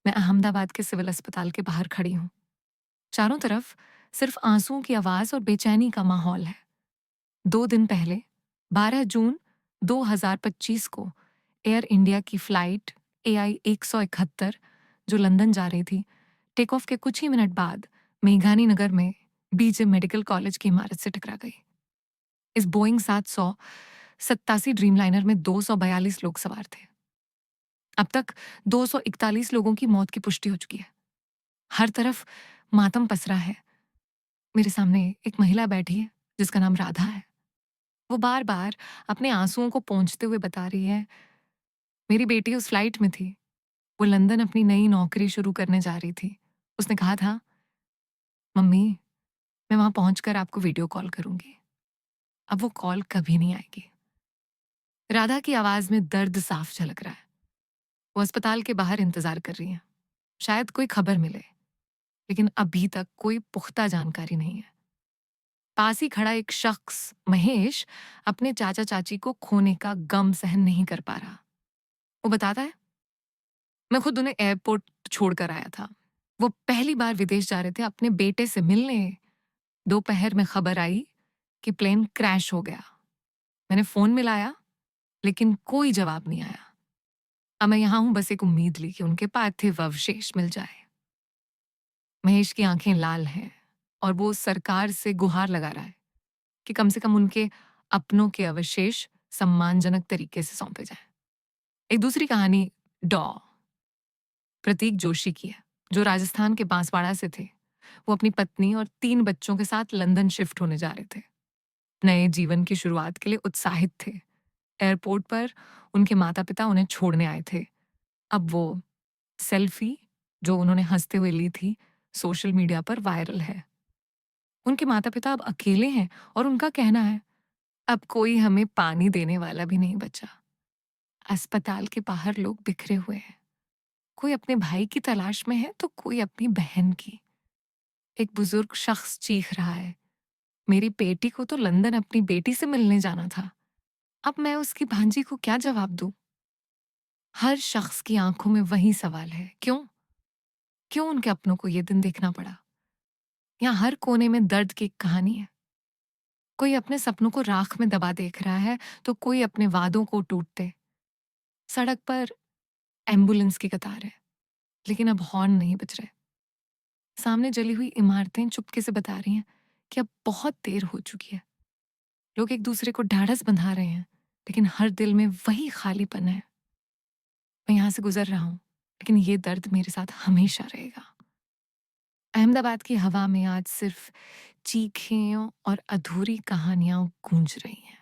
मैं अहमदाबाद के सिविल अस्पताल के बाहर खड़ी हूँ। चारों तरफ सिर्फ आंसुओं की आवाज और बेचैनी का माहौल है। 2 दिन पहले 12 जून 2025 को एयर इंडिया की फ्लाइट AI 171 जो लंदन जा रही थी, टेक ऑफ के कुछ ही मिनट बाद मेघानी नगर में बीजे मेडिकल कॉलेज की इमारत से टकरा गई। इस बोइंग 787 ड्रीमलाइनर में 242 लोग सवार थे। अब तक 241 लोगों की मौत की पुष्टि हो चुकी है। हर तरफ मातम पसरा है। मेरे सामने एक महिला बैठी है जिसका नाम राधा है। वो बार बार अपने आंसुओं को पोंछते हुए बता रही है, मेरी बेटी उस फ्लाइट में थी। वो लंदन अपनी नई नौकरी शुरू करने जा रही थी। उसने कहा था, मम्मी, मैं वहां पहुंचकर आपको वीडियो कॉल करूंगी। अब वो कॉल कभी नहीं आएगी। राधा की आवाज में दर्द साफ झलक रहा है। वो अस्पताल के बाहर इंतजार कर रही है, शायद कोई खबर मिले, लेकिन अभी तक कोई पुख्ता जानकारी नहीं है। पास ही खड़ा एक शख्स, महेश, अपने चाचा चाची को खोने का गम सहन नहीं कर पा रहा। वो बताता है, मैं खुद उन्हें एयरपोर्ट छोड़कर आया था। वो पहली बार विदेश जा रहे थे अपने बेटे से मिलने। दोपहर में खबर आई कि प्लेन क्रैश हो गया। मैंने फोन मिलाया, लेकिन कोई जवाब नहीं आया। अब मैं यहां हूं बस एक उम्मीद ली कि उनके पार्थिव अवशेष मिल जाए। महेश की आंखें लाल हैं और वो सरकार से गुहार लगा रहा है कि कम से कम उनके अपनों के अवशेष सम्मानजनक तरीके से सौंपे जाएं। एक दूसरी कहानी डॉ प्रतीक जोशी की है, जो राजस्थान के बांसवाड़ा से थे। वो अपनी पत्नी और 3 बच्चों के साथ लंदन शिफ्ट होने जा रहे थे। नए जीवन की शुरुआत के लिए उत्साहित थे। एयरपोर्ट पर उनके माता पिता उन्हें छोड़ने आए थे। अब वो सेल्फी जो उन्होंने हंसते हुए ली थी, सोशल मीडिया पर वायरल है। उनके माता पिता अब अकेले हैं और उनका कहना है, अब कोई हमें पानी देने वाला भी नहीं बचा। अस्पताल के बाहर लोग बिखरे हुए हैं। कोई अपने भाई की तलाश में है तो कोई अपनी बहन की। एक बुजुर्ग शख्स चीख रहा है, मेरी बेटी को तो लंदन अपनी बेटी से मिलने जाना था। अब मैं उसकी भांजी को क्या जवाब दूं? हर शख्स की आंखों में वही सवाल है, क्यों? क्यों उनके अपनों को ये दिन देखना पड़ा? यहाँ हर कोने में दर्द की एक कहानी है। कोई अपने सपनों को राख में दबा देख रहा है तो कोई अपने वादों को टूटते। सड़क पर एम्बुलेंस की कतार है, लेकिन अब हॉर्न नहीं बज रहे। सामने जली हुई इमारतें चुपके से बता रही हैं कि अब बहुत देर हो चुकी है। लोग एक दूसरे को ढाढ़स बंधा रहे हैं, लेकिन हर दिल में वही खालीपन है। मैं यहाँ से गुजर रहा हूँ, लेकिन ये दर्द मेरे साथ हमेशा रहेगा। अहमदाबाद की हवा में आज सिर्फ चीखें और अधूरी कहानियां गूंज रही हैं।